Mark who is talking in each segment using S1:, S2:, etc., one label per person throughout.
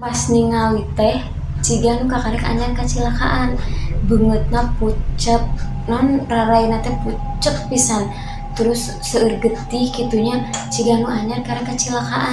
S1: Pas ningali teh ciga nu kakarek anyar kecelakaan, beungeutna pucet non raraina teh pucet pisan, terus seueur getih kitunya ciga nu anyar karek kecelakaan.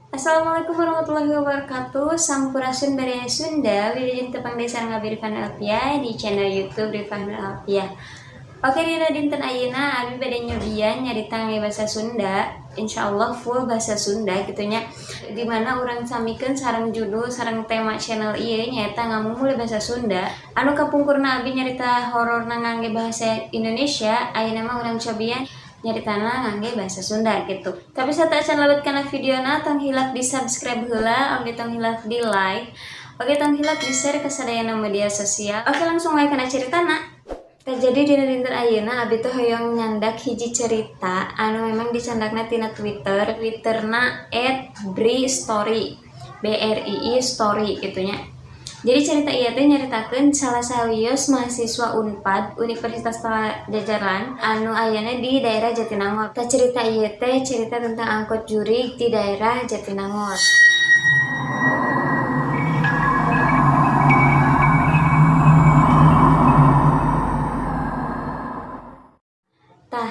S1: Assalamualaikum warahmatullahi wabarakatuh. Sampurasun bari Sunda, wilujeng tepang desa ngabir Rifan Alfiah di channel YouTube Rifan Alfiah. Oke, dina dinten ayeuna abi bade nyobian nyarita bahasa Sunda. Insyaallah full bahasa Sunda gitunya. Dimana urang samikeun sareng judul sareng tema channel ieu nyaeta ngamumule bahasa Sunda. Anu kapungkurna abi nyarita hororna ngangge bahasa Indonesia, ayeuna mah urang cobian nyaritana ngangge bahasa Sunda gitu. Tapi sateuacan labet kana videona tong hilap di subscribe heula, oge tong hilap di like, oge tong hilap di share ke sadayana media sosial. Oke, langsung wae kana ceritana. Jadi dina dinten ayeuna abi teh hoyong nyandak hiji cerita anu memang dicandakna tina Twitterna @bristory BRII story gitunya. Jadi cerita ieu teh nyaritakeun salah sawios mahasiswa Unpad Universitas Pajajaran anu ayana di daerah Jatinangor. Tah cerita ieu teh cerita tentang angkot jurig di daerah Jatinangor.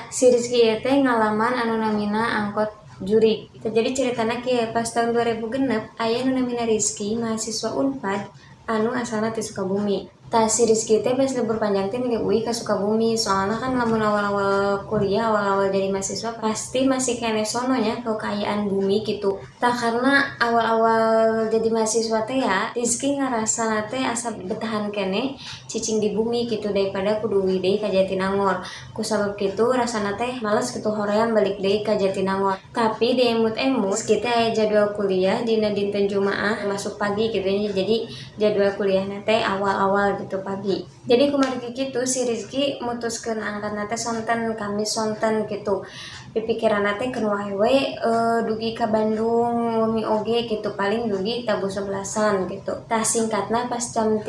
S1: Si Rizky teh ngalaman anu namina angkot jurig. Jadi ceritana kieu pas tahun 2006 aya nu namina Rizky mahasiswa Unpad anu asalna ti Sukabumi. Tah si Rizky teh pas libur panjang teh milih uih ka Sukabumi, soalna kan lamun awal-awal kuliah, awal-awal jadi mahasiswa pasti masih kene sononya kekayaan bumi gitu. Tah karena awal-awal jadi mahasiswa teh ya Rizky ngarasana teh asa betahan kene cicing di bumi gitu daripada kudu uih deui ka Jatinangor. Kusabab kitu rasana teh males kitu hoream balik deui ka Jatinangor. Tapi di emut-emut kita aya jadwal kuliah dina dinten Jumaah masuk pagi gitu ya. Jadi jadwal kuliahna teh awal-awal gitu pagi. Jadi kumaha kitu si Rizky mutuskeun angkatna teh sonten Kamis sonten gitu. Pipikiranna teh keun wae dugi ka Bandung wengi oge gitu, paling dugi tabu 11-an gitu. Tah singkatna pas jam 3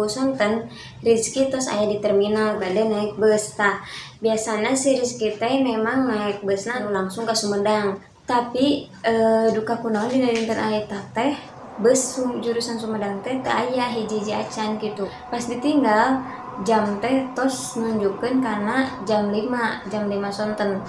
S1: sonten Rizky tos aya di terminal bade naik bus. Tah biasana si Rizky teh memang naik busna langsung ke Sumedang. Tapi duka kunaon dina dinten aya teh bus jurusan Sumedang teh teu aya hiji-hiji acan gitu. Pas ditinggal jam teh tos nunjukkeun kana jam 5 sonten.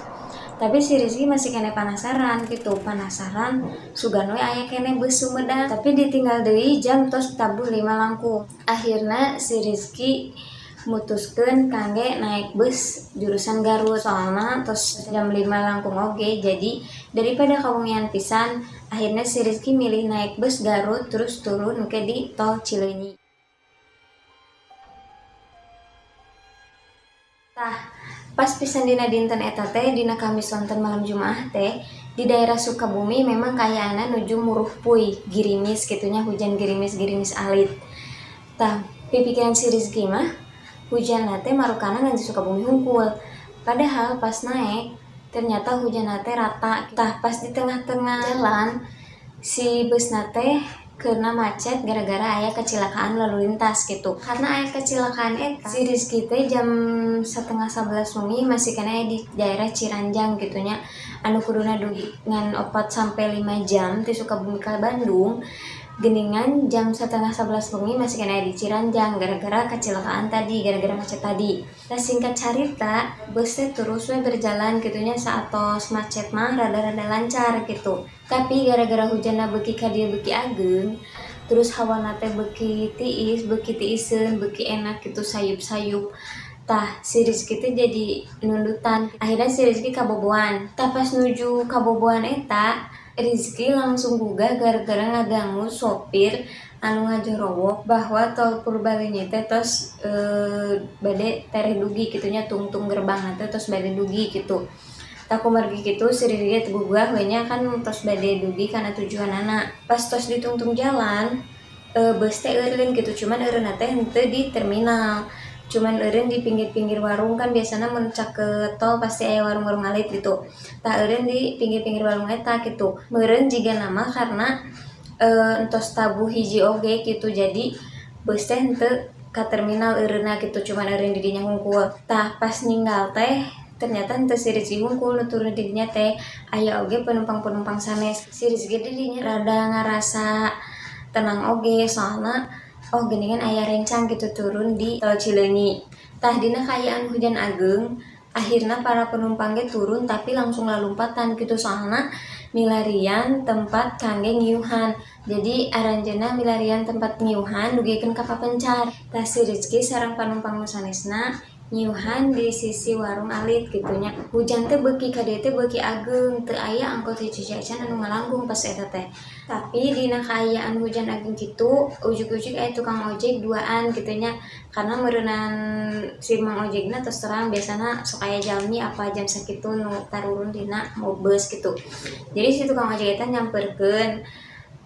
S1: Tapi si Rizky masih kene penasaran gitu, penasaran sugan we aya kene bus Sumedang. Tapi ditinggal deui jam tos tabuh 5 langkung. Akhirna si Rizky mutuskeun kangge naik bus jurusan Garut, soalna tos jam 5 langkung oge. Jadi daripada kawengian pisan, akhirnya si Rizky milih naik bus Garut terus turun ke di tol Cileunyi. Tah pas pisan dina dinten eta teh dina Kamis sonten malam Jumaah teh di daerah Sukabumi memang kayaana nuju muruh puy girimis gitunya, hujan girimis alit. Tah pipikiran si Rizky mah hujan teh marukana ngan di Sukabumi hungkul. Padahal pas naik ternyata hujan teh rata. Tah pas di tengah-tengah jalan si bus teh kena macet gara-gara aya kecelakaan lalu lintas gitu. Karena aya kecelakaan eta si Rizky teh jam 10:30 wengi masih kena di daerah Ciranjang gitunya, anu kuduna dugi ngan 4-5 jam ti Sukabumi ka Bandung. Geningan jam 10:30 wengi masih kena di Ciranjang gara-gara kecelakaan tadi, gara-gara macet tadi. Nah singkat cerita bus teh terus we berjalan gitunya, saatos macet mah rada-rada lancar gitu. Tapi gara-gara hujanna beuki ka dieu beuki ageng, terus hawana teh beuki tiiseun, beuki enak gitu sayup-sayup. Tah si Rizky teh jadi nundutan. Akhirnya si Rizky kaboboan. Tah pas nuju kaboboan eta Rizky langsung gugah gara-gara ngaganggu sopir anu ngajorowok bahwa tol Purbalenyi teh tos bade tereh dugi gitunya, tungtung gerbang teh tos bade dugi gitu. Tak kumargi kitu si Rizky teh gugah we nya kan tos bade dugi kana tujuanana. Pas tos ditungtung jalan bus teh eureun gitu, cuman eureunna teh henteu di terminal. Cuman eureun di pinggir-pinggir warung, kan biasana mun cak ke tol pasti aya warung-warung alit gitu. Tah eureun di pinggir-pinggir warung eta gitu. Meureun jiga nama karena entos tabuh hiji oge gitu. Jadi bus teh henteu ka terminal eureunna gitu, cuman eureun di dinya hungkul. Tah pas ninggal teh Ternyata henteu si Rizky hungkul nu turun di dinya teh aya oge penumpang-penumpang sanes. Si Rizky di dinya rada ngarasa tenang oge soalna oh geuningan aya rencang gitu turun di Tol Cileunyi. Tah dina kaayaan hujan ageung, akhirna para penumpang ge turun tapi langsung lalumpatan gitu soalna milarian tempat kangge ngiuhan. Jadi aranjeunna milarian tempat ngiuhan dugikeun ka papencar. Tah si Rizky sareng panumpang nu sanesna nyiuhan di sisi warung alit gitunya. Hujan teh beuki ka dieu teh beuki ageung, teu aya angkot hiji acan anu ngalangkung pas eta teh. Tapi dina kaayaan hujan ageung kitu, ujug-ujug aya tukang ojek duaan gitunya. Karena meureunan si Mang Ojekna terus terang biasana sok aya jalmi apa jam sakitu nu tarurun dina mobeus gitu. Jadi si tukang ojek eta nyamperkeun.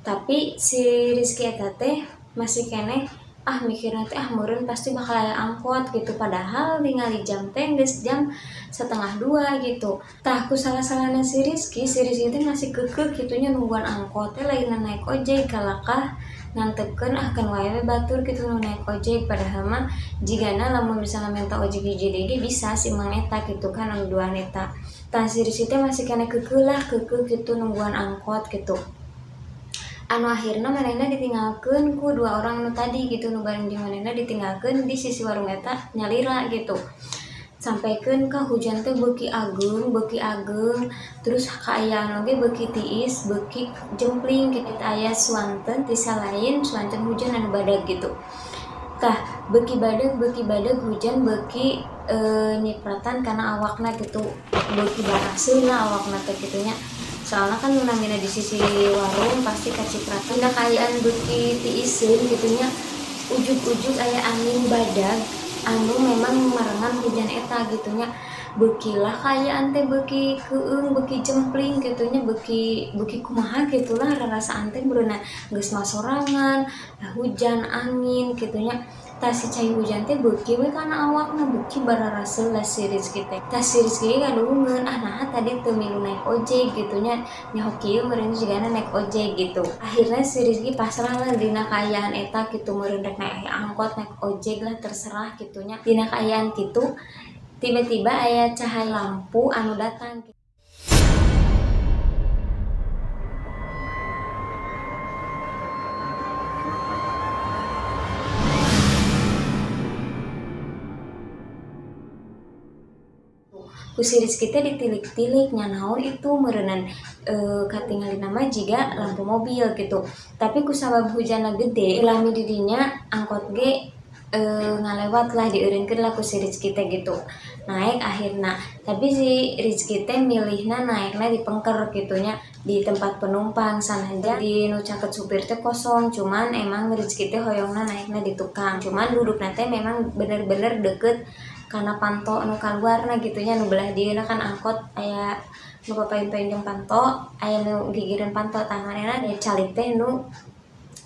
S1: Tapi si Rizky eta teh masih keneh mikirna teh meureun pasti bakal aya angkot gitu, padahal ningali jam teh geus jam 1:30 gitu. Tah ku salah-salahna si Rizky teh masih keukeuh kitunya nungguan angkot teh lainna naik ojek kalakah ngantepkeun kan wae batur gitu nu naik ojek, padahal mah jigana lamun misalnya minta ojek hiji deui bisa si Mang eta gitu kan anu duaan eta. Tah si Rizky teh masih keneh keukeuh gitu nungguan angkot gitu. Anu akhirna manehna ditinggalkeun ku dua orang nu tadi gitu, nu bareng jeung manehna ditinggalkeun di sisi warung eta nyalira gitu. Sampaikeun ka hujan teh beuki ageung, terus kaayaan oge beuki tiis, beuki jempling kitu aya suanteun ti salain suanteun hujan anu badag gitu. Tah beuki badag hujan beuki nyipratan kana awakna gitu, beuki baraseun awakna teh kitunya. Soalnya kan nunamina di sisi warung pasti kacipratan. Dina kaayaan beuki tiiseun gitunya, ujug-ujug aya angin badag anu memang marengan hujan eta gitunya. Beukilah kaayaan teh beuki keueung, beuki jempling gitunya, beuki kumaha gitulah rarasaan teh beureuna geus masorangan, hujan angin gitunya. Tah si cai hujan teh beuki we kana awakna, beuki bararaseul lah si Rizky teh. Tah si Rizky ngadungeun naha tadi teu milu naik ojek gitunya, nyaho kieu meureun jigana naik ojek gitu. Akhirna si Rizky pasrah lah dina kaayaan eta kitu, meureun rek naik angkot naik ojek lah terserah gitunya. Dina kaayaan kitu tiba-tiba aya cahaya lampu anu datang. Ku si Rizky teh ditilik-tilik nya naon itu meureunan katingalina mah jiga lampu mobil gitu. Tapi ku sabab hujanna gede lami di dinya angkot ge ngalewat lah dieureunkeun lah ku si Rizky teh gitu. Naik akhirna. Tapi si Rizky teh milihna naikna di pengker gitunya, di tempat penumpang sanajan di nu caket supir teh kosong, cuman emang Rizky teh hoyongna naikna di tukang. Cuman dudukna teh memang bener-bener deket karena panto nu kaluarna gitunya, nu belah dieuna kan angkot aya nu papain-pain jeung panto, aya nu gigireun panto, tah manehna aya calik teh nu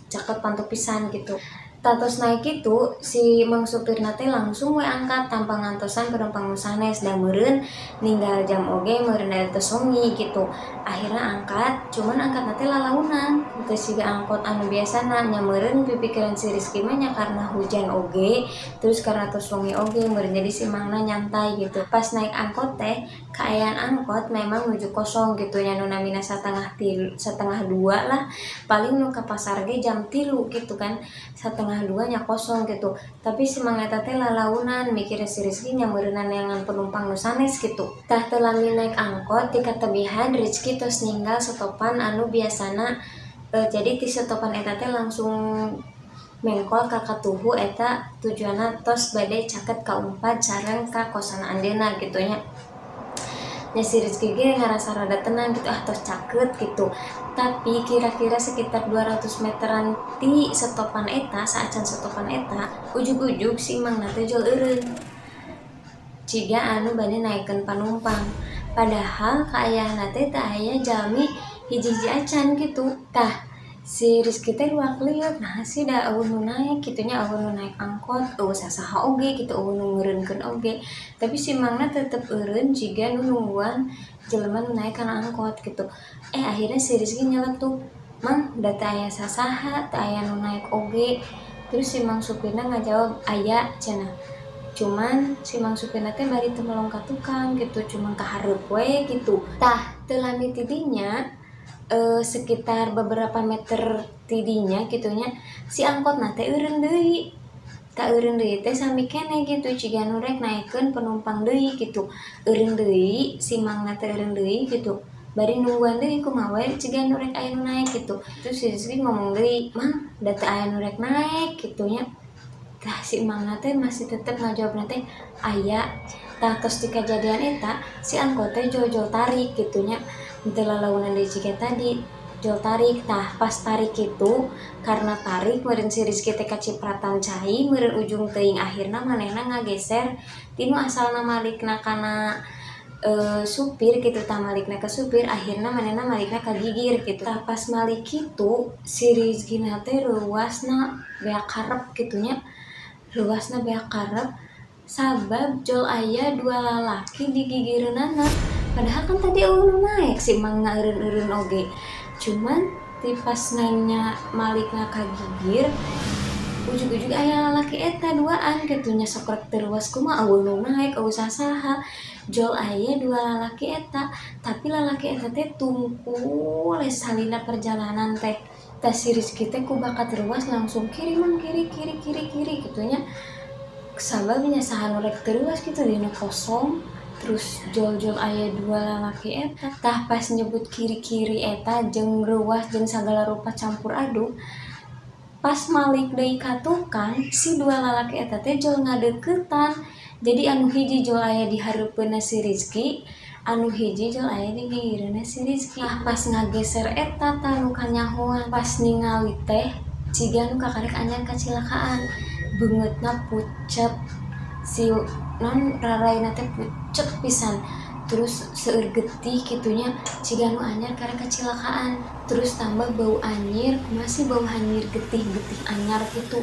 S1: caket panto pisan gitu. Tatos naik itu si Mang supirna teh langsung we angkat tanpa ngantosan penumpang nu sanes, da meureun ninggal jam oge meureun aya teu songi gitu. Akhirna angkat, cuman angkatna teh lalaunan, teu siga angkot anu biasana. Nya meureun pipikiran si Rizky mah nya karena hujan oge, terus karena teu songi oge meureun jadi si Mangna nyantai gitu. Pas naik angkot teh, kaayaan angkot memang nuju kosong gitu nya, nu namina 1:30 lah, paling nu ka pasar ge jam 3 gitu kan. 1:30 nya kosong gitu. Tapi si Mang eta teh lalaunan mikirnya si Rizky nya meureunan neangan penumpang nu sanes gitu. Tah teu lami naik angkot ti katebihan Rizky tos ninggal stopan anu biasana jadi ti stopan eta teh langsung mengkol ka Katuhu eta tujuanna tos bade caket ka Unpad sareng ka kosana andeuna gitu nya. Nya si Rizky ge ngarasa rada tenang gitu, tos caket gitu. Tapi kira-kira sekitar 200 meteran ti stopan eta, saacan stopan eta, ujug-ujug si Mangna teh jol eureun. Ciga anu bade naikeun panumpang. Padahal kaayaanna teh teu aya jalmi hiji-hiji acan gitu. Tah si Rizky teh luak liuk, nah sih da eueuh nu naik kitunya, eueuh nu naik angkot, eueuh sasaha oge gitu, eueuh nu ngeureunkeun oge. Tapi si Mangna tetep eureun jiga nu nungguan jelema nu naik kana angkot gitu. Akhirnya si Rizky nyeletuk, "Mang, da teu aya sasaha, teu aya nu naik oge." Terus si Mang supirna ngajawab, "Aya," cenah. cuman si Mang Supirna teh bari teu melong ka tukang gitu, cuman kahareup we gitu. Tah teu lami tidinya sekitar beberapa meter tidinya gitunya si angkotna teh eureun deui. Tak eureun deui teh sami keneh gitu, ciga nu rek naekeun penumpang deui gitu. Eureun deui si mangna teh eureun deui gitu. Bari nungguan deui kumaha we ciga nu rek aya nu naek gitu. Terus si Rizky ngomong deui, "Mang, da teu aya nu rek naek," gitu nya. Tah si emangna teh masih tetep ngajawabna teh aya. Tah tos di kejadian eta si angkot teh jol-jol tarik gitunya, henteu lalaunan deui cike tadi jol tarik. Tah pas tarik itu karena tarik meureun si Rizky teh kacipratan cai meureun ujung teuing, akhirna manehna ngageser tinu asalna malikna kana supir gitu, tah malikna ke supir akhirna manehna malikna ka gigir gitu. Tah pas malik kitu si Rizky na teh reuasna beak hareup gitunya, luasna beak karep sabab jol aya dua lalaki di gigireunana. Padahal kan tadi eueuh naek si Mang ngeureun-eureun oge, cuman ti pas nanya malikna kagigir ujug-ujug aya lalaki eta duaan gitunya, sok rek teurewas kumaha eueuh naek eueuh saha jol aya dua lalaki eta, tapi lalaki eta teh tungkul salina perjalanan teh. Tah si Rizky teh ku bakat ruas langsung kiri Mang, kiri gitunya, sababnya saha nu rek teurewas gitu dina kosong. Terus jol-jol aya dua lalaki eta. Tah pas nyebut kiri eta jeung reuas jeung sagala rupa campur aduk, pas malik deui ka tukang si dua lalaki eta teh jol ngadeuketan. Jadi anu hiji jol aya di hareupeunna si Rizky, anu hiji jol aya di gigireunna si Rizky. Nah pas ngageser eta tah nu kanyahoan, pas ningali teh ciga nu kakarek anjeun kacilakaan, beungeutna pucet, si non raraina teh pucet pisan. Terus seueur getih gitunya ciga nu anyar karek kacilakaan, terus tambah bau anyir, masih bau anyir getih anyar gitu.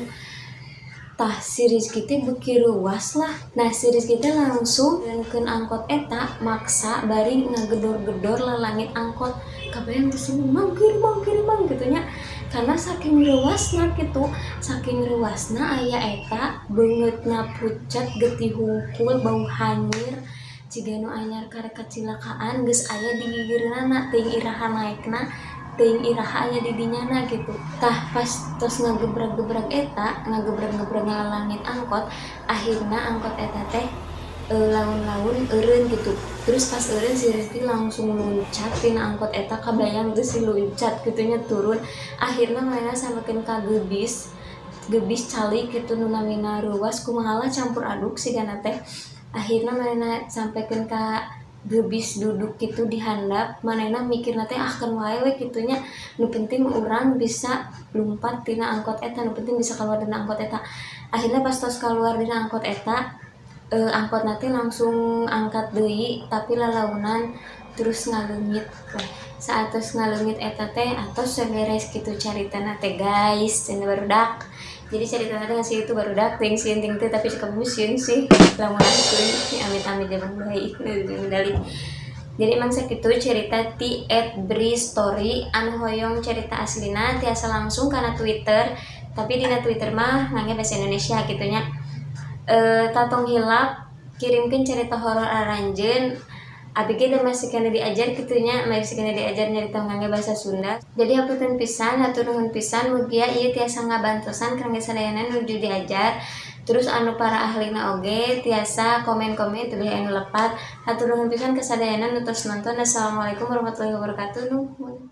S1: Tah si Rizky teh beuki reuas lah. Nah si Rizky teh langsung ngeunkeun angkot eta, maksa bari ngagedor-gedor lalangit angkot, kabayang geus Mang kiri Mang gitunya. Karena saking reuasna gitu, saking reuasna aya eta beungeutna pucet, getih hungkul, bau hanyir, ciga nu anyar karek kacilakaan geus aya di gigireunana, teuing iraha naekna, teuing iraha aya di dinyana gitu. Tah pas tos ngagebrak-gebrak eta, ngagebrak-gebrak ngalalangit angkot, akhirna angkot eta teh laun-laun eureun gitu. Terus pas eureun si Rizky langsung loncat tina angkot eta, kabayang geus si loncat gitunya turun. Akhirna manehna sampekeun ka geubis calik gitu nu namina reuas kumaha campur aduk sigana teh. Akhirna manehna sampekeun ka geubis duduk gitu di handap, manehna mikirna teh ahkeun wae we gitunya, nu penting urang bisa lumpat tina angkot eta, nu penting bisa keluar dina angkot eta. Akhirna pas tos keluar dina angkot eta, angkot nanti langsung angkat deui tapi lalaunan terus ngaleungit. Saat terus ngaleungit eta teh atos beres gitu caritana teh guys, cenah barudak. Jadi caritana teh geus itu barudak teuing sieun ting teh tapi cekep sieun sih lamun asli amit-amit jeung bae medali. Jadi emang sakitu cerita ti @bristory anu hoyong cerita aslina tiasa langsung karena Twitter, tapi dina Twitter mah ngangge bahasa Indonesia gitunya. Tatong hilap kirimkeun cerita horor aranjeun, abi ge masih kena diajar gitunya, masih kena diajar nyarita ngangge bahasa Sunda. Jadi hapunten pisan, hatur nuhun pisan mugia ieu tiasa ngabantosan kangge sadayana nuju diajar. Terus anu para ahlina oge tiasa komen-komen tuluy anu lepat. Hatur nuhun pisan kasadayana nu tos nonton. Assalamualaikum warahmatullahi wabarakatuh. Nuhun.